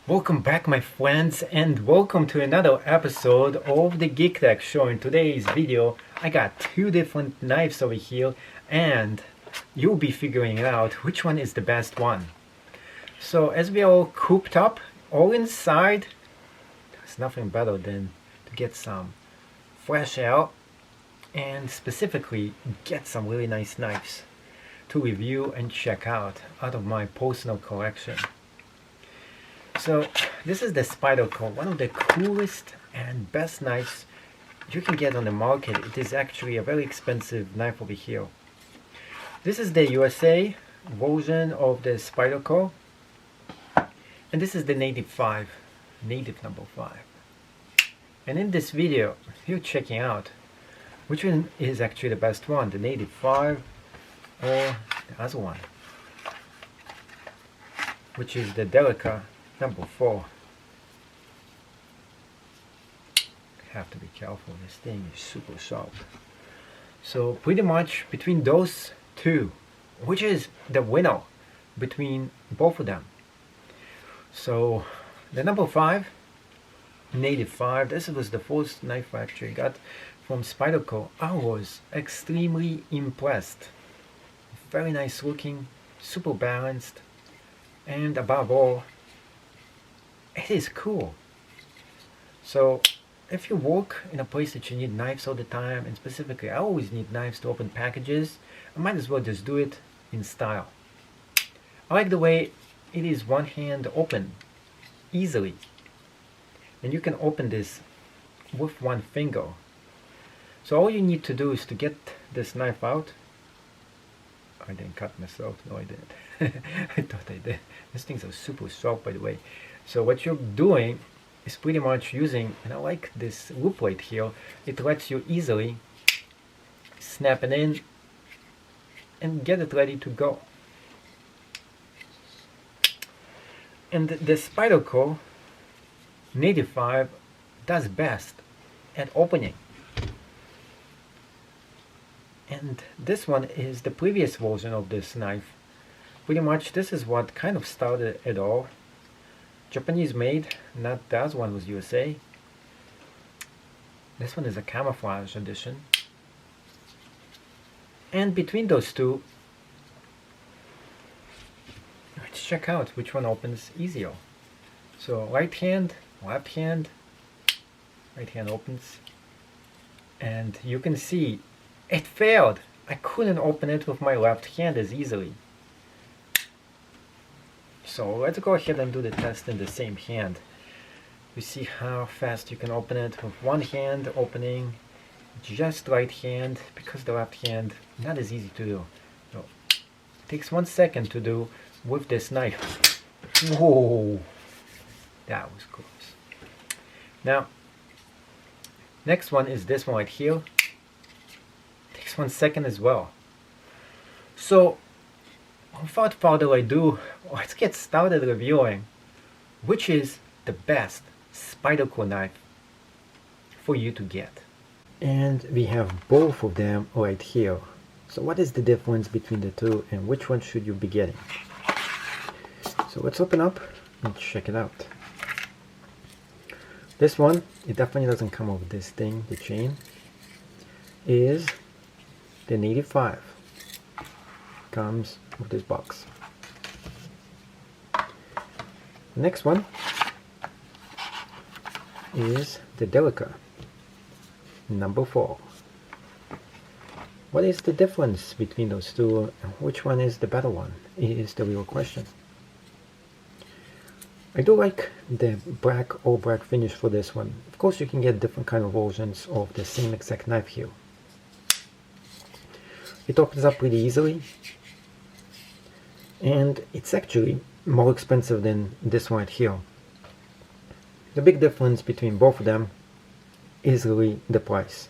Welcome back, my friends, and welcome to another episode of the Geek Tech Show. In today's video I got two different knives over here and you'll be figuring out which one is the best one. So as we are all cooped up, all inside, there's nothing better than to get some fresh air and specifically get some really nice knives to review and check out of my personal collection. So this is the Spyderco, one of the coolest and best knives you can get on the market. It is actually a very expensive knife over here. This is the USA version of the Spyderco, and this is the Native number 5. And in this video you're checking out which one is actually the best one, the Native 5 or the other one, which is the Delica number 4. Have to be careful, this thing is super sharp. So pretty much between those two, which is the winner between both of them? So the number 5, Native 5, this was the first knife I actually got from Spyderco. I was extremely impressed. Very nice looking, super balanced, and above all, it is cool. So if you work in a place that you need knives all the time, and specifically I always need knives to open packages, I might as well just do it in style. I like the way it is one hand open easily, and you can open this with one finger. So all you need to do is to get this knife out. I didn't cut myself, no I didn't. I thought I did. These things are super sharp, by the way. So what you're doing is pretty much using, and I like this loop right here, it lets you easily snap it in and get it ready to go. And the Spyderco Native 5 does best at opening. And this one is the previous version of this knife. Pretty much this is what kind of started it all. Japanese made, not the other one was USA. This one is a camouflage edition. And between those two, let's check out which one opens easier. So right hand, left hand, right hand opens. And you can see it failed. I couldn't open it with my left hand as easily. So let's go ahead and do the test in the same hand. You see how fast you can open it with one hand opening, just right hand, because the left hand not as easy to do. So it takes 1 second to do with this knife. Whoa, that was close. Now, next one is this one right here. Takes 1 second as well. So without further ado, let's get started reviewing which is the best Spyderco knife for you to get. And we have both of them right here. So what is the difference between the two and which one should you be getting? So let's open up and check it out. This one, it definitely doesn't come with this thing, the chain, is the Native 5. Comes with this box. The next one is the Delica number 4. What is the difference between those two and which one is the better one is the real question. I do like the all black finish for this one. Of course you can get different kind of versions of the same exact knife here. It opens up pretty easily, and it's actually more expensive than this one right here. The big difference between both of them is really the price.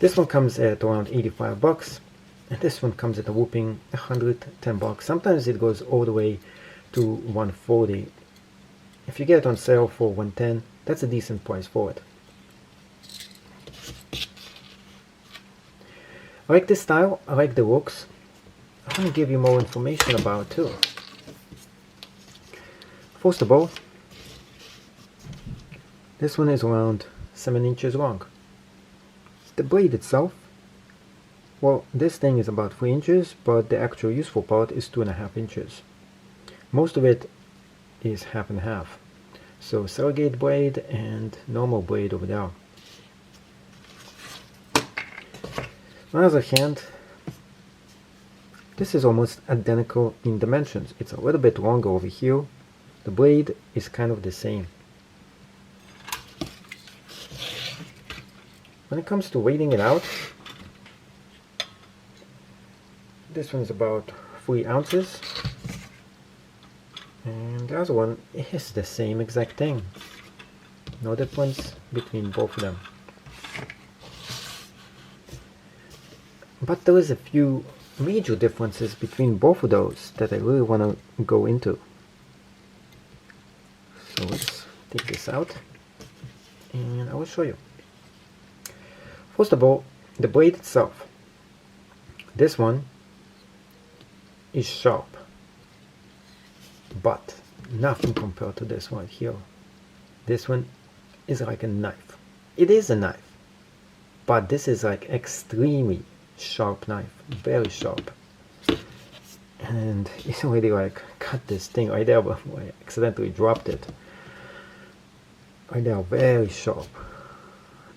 This one comes at around 85 bucks, and this one comes at a whooping 110 bucks. Sometimes it goes all the way to 140. If you get it on sale for 110, that's a decent price for it. I like this style, I like the looks. I want to give you more information about it too. First of all, this one is around 7 inches long. The blade itself, well, this thing is about 3 inches, but the actual useful part is 2.5 inches. Most of it is half and half. So surrogate blade and normal blade over there. On the other hand, this is almost identical in dimensions. It's a little bit longer over here. The blade is kind of the same. When it comes to weighting it out, this one's about 3 ounces. And the other one is the same exact thing. No difference between both of them. But there is a few major differences between both of those that I really want to go into. So let's take this out and I will show you. First of all, the blade itself. This one is sharp, but nothing compared to this one here. This one is like a knife. It is a knife, but this is like extremely sharp knife, very sharp. And it's already like cut this thing right there, but I accidentally dropped it. Right there, very sharp.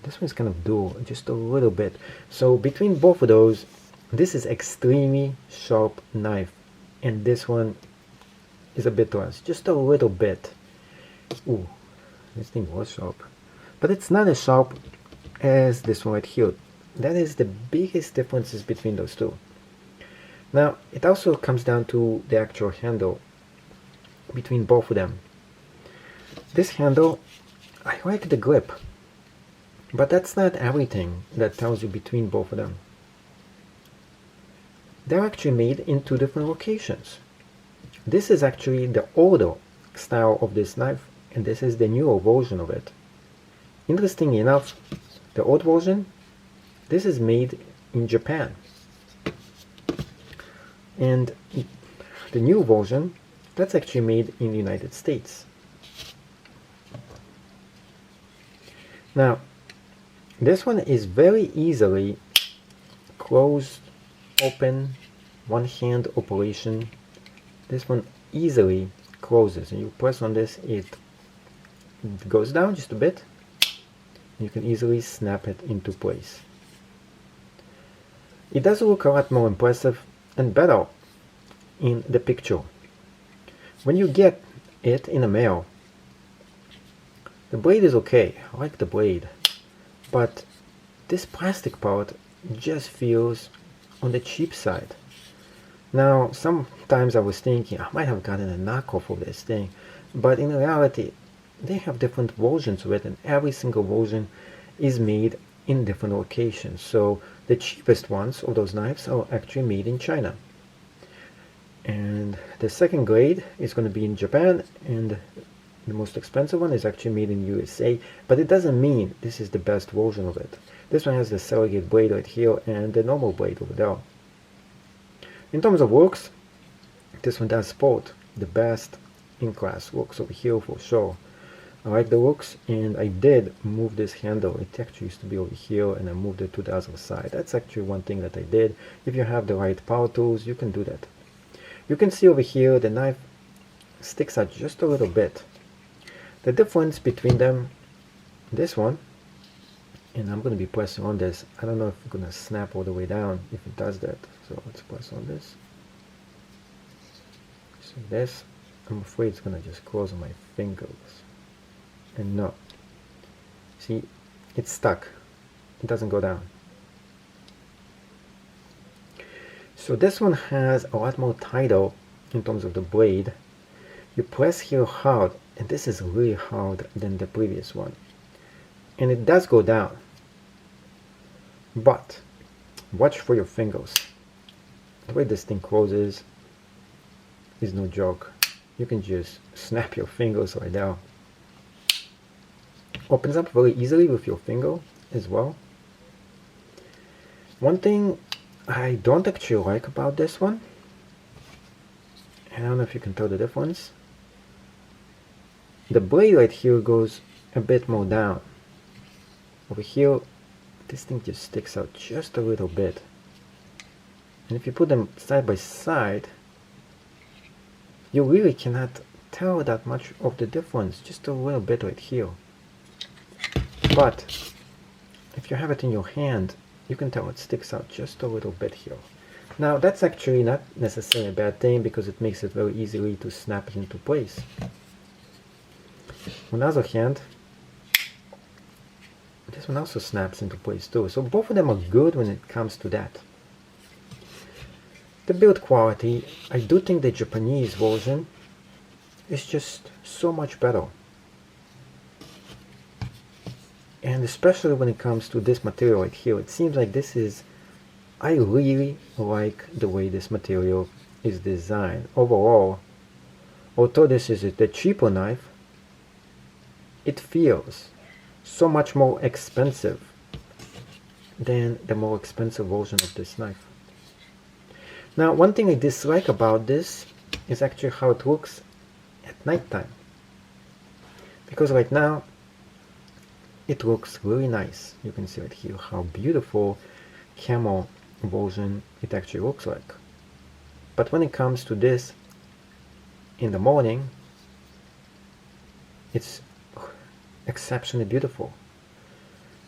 This one's kind of dull, just a little bit. So between both of those, this is extremely sharp knife, and this one is a bit less, just a little bit. Ooh, this thing was sharp, but it's not as sharp as this one right here. That is the biggest differences between those two. Now it also comes down to the actual handle between both of them. This handle, I like the grip, but that's not everything that tells you between both of them. They're actually made in 2 different locations. This is actually the older style of this knife, and this is the newer version of it. Interestingly enough, the old version, this is made in Japan. And the new version, that's actually made in the United States. Now, this one is very easily closed, open, one-hand operation. This one easily closes, and you press on this, it goes down just a bit. You can easily snap it into place. It does look a lot more impressive and better in the picture. When you get it in the mail, the blade is okay. I like the blade, but this plastic part just feels on the cheap side. Now, sometimes I was thinking I might have gotten a knockoff of this thing, but in reality, they have different versions of it, and every single version is made in different locations. So the cheapest ones of those knives are actually made in China, and the second grade is going to be in Japan, and the most expensive one is actually made in USA. But it doesn't mean this is the best version of it. This one has the surrogate blade right here and the normal blade over there. In terms of looks, this one does sport the best in-class looks over here for sure. I like the looks, and I did move this handle. It actually used to be over here, and I moved it to the other side. That's actually one thing that I did. If you have the right power tools, you can do that. You can see over here the knife sticks out just a little bit. The difference between them, this one, and I'm going to be pressing on this. I don't know if it's going to snap all the way down if it does that. So let's press on this. So this, I'm afraid it's going to just close on my fingers. And no, see, it's stuck. It doesn't go down. So this one has a lot more title in terms of the blade. You press here hard, and this is really hard than the previous one, and it does go down, but watch for your fingers. The way this thing closes is no joke. You can just snap your fingers right there. Opens up very easily with your finger as well. One thing I don't actually like about this one, I don't know if you can tell the difference, the blade right here goes a bit more down. Over here, this thing just sticks out just a little bit. And if you put them side by side, you really cannot tell that much of the difference, just a little bit right here. But if you have it in your hand, you can tell it sticks out just a little bit here. Now that's actually not necessarily a bad thing, because it makes it very easily to snap it into place. On the other hand, this one also snaps into place too. So both of them are good when it comes to that. The build quality, I do think the Japanese version is just so much better. And especially when it comes to this material right here, it seems like this is, I really like the way this material is designed. Overall, although this is the cheaper knife, it feels so much more expensive than the more expensive version of this knife. Now, one thing I dislike about this is actually how it looks at nighttime. Because right now, it looks really nice. You can see right here how beautiful camel version it actually looks like. But when it comes to this in the morning, it's exceptionally beautiful.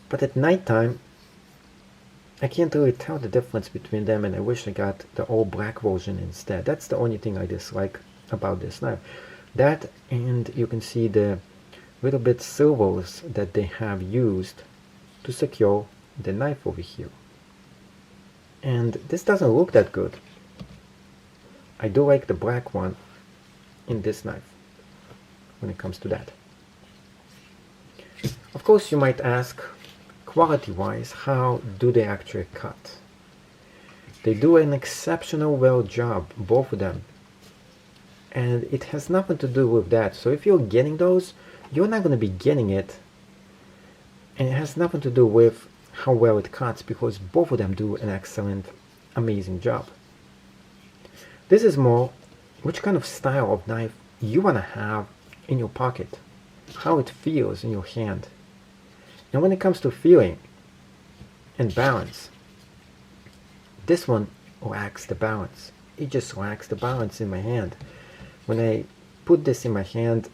But at nighttime, I can't really tell the difference between them, and I wish I got the all black version instead. That's the only thing I dislike about this knife. That, and you can see the little bit silvers that they have used to secure the knife over here. And this doesn't look that good. I do like the black one in this knife when it comes to that. Of course, you might ask, quality-wise, how do they actually cut? They do an exceptional well job, both of them. And it has nothing to do with that. So if you're getting those, you're not going to be getting it. And it has nothing to do with how well it cuts, because both of them do an excellent, amazing job. This is more which kind of style of knife you want to have in your pocket, how it feels in your hand. And when it comes to feeling and balance, this one lacks the balance. It just lacks the balance in my hand. When I put this in my hand,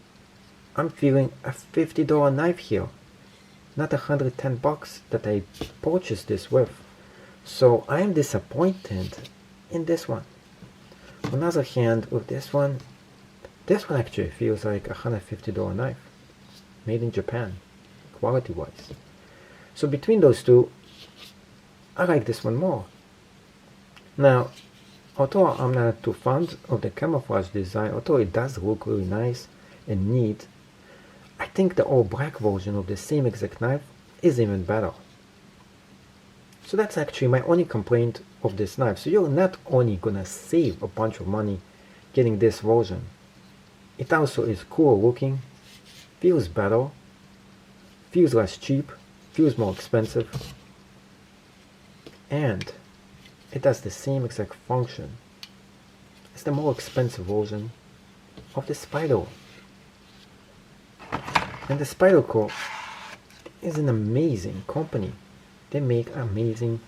I'm feeling a $50 knife here, not $110 that I purchased this with. So I am disappointed in this one. On the other hand, with this one actually feels like a $150 knife, made in Japan, quality wise. So between those two, I like this one more. Now, although I'm not too fond of the camouflage design, although it does look really nice and neat, I think the all black version of the same exact knife is even better. So that's actually my only complaint of this knife. So you're not only gonna save a bunch of money getting this version, it also is cool looking, feels better, feels less cheap, feels more expensive, and it does the same exact function as the more expensive version of the Spyderco. And the Spyderco is an amazing company. They make amazing,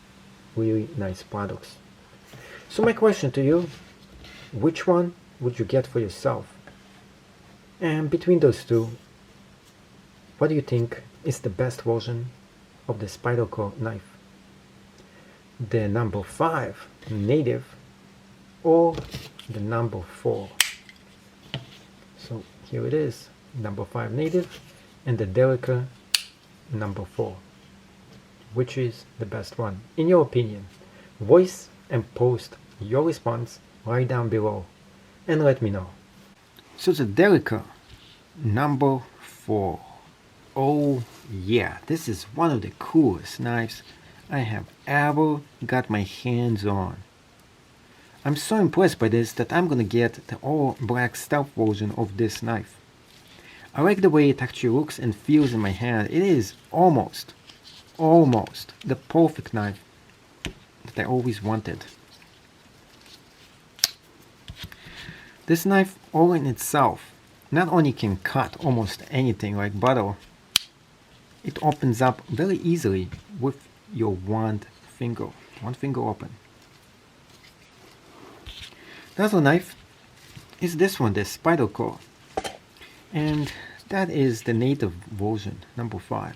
really nice products. So my question to you, which one would you get for yourself? And between those two, what do you think is the best version of the Spyderco knife? The number 5 Native or the number 4? So here it is, number 5 Native and the Delica number 4. Which is the best one, in your opinion? Voice and post your response right down below and let me know. So the Delica number 4. Oh yeah, this is one of the coolest knives I have ever got my hands on. I'm so impressed by this that I'm gonna get the all black stealth version of this knife. I like the way it actually looks and feels in my hand. It is almost the perfect knife that I always wanted. This knife all in itself not only can cut almost anything like butter, it opens up very easily with your one finger open. The other knife is this one, the Spyderco, and that is the native version, number 5.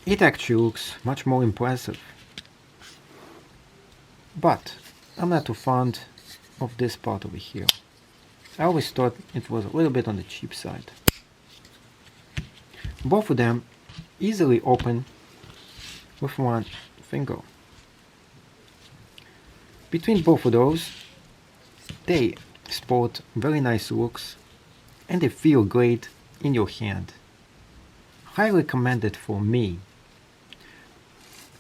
It actually looks much more impressive, but I'm not too fond of this part over here. I always thought it was a little bit on the cheap side. Both of them easily open with one finger. Between both of those, they sport very nice looks and they feel great in your hand. Highly recommended for me,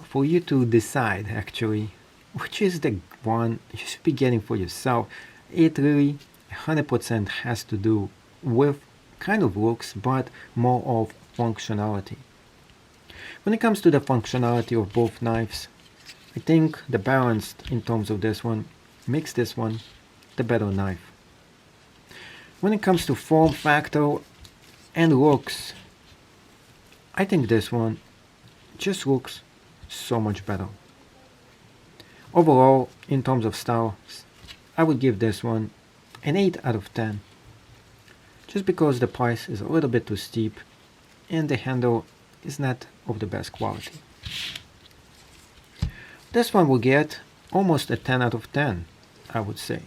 for you to decide actually which is the one you should be getting for yourself. It really 100% has to do with kind of looks, but more of functionality. When it comes to the functionality of both knives, I think the balance in terms of this one makes this one the better knife. When it comes to form factor and looks, I think this one just looks so much better. Overall, in terms of style, I would give this one an 8 out of 10. Just because the price is a little bit too steep and the handle is not of the best quality. This one will get almost a 10 out of 10, I would say.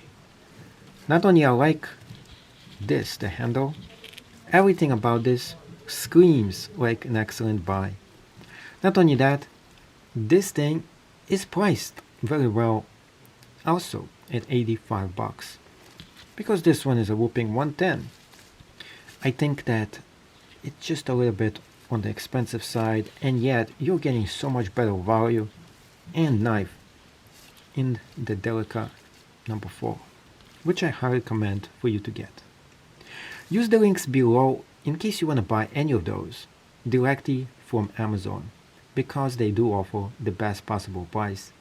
Not only I like this, the handle, everything about this screams like an excellent buy. Not only that, this thing is priced very well also at 85 bucks. Because this one is a whooping 110. I think that it's just a little bit on the expensive side, and yet you're getting so much better value and knife in the Delica number 4, which I highly recommend for you to get. Use the links below in case you want to buy any of those directly from Amazon, because they do offer the best possible price,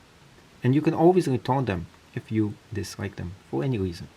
and you can always return them if you dislike them for any reason.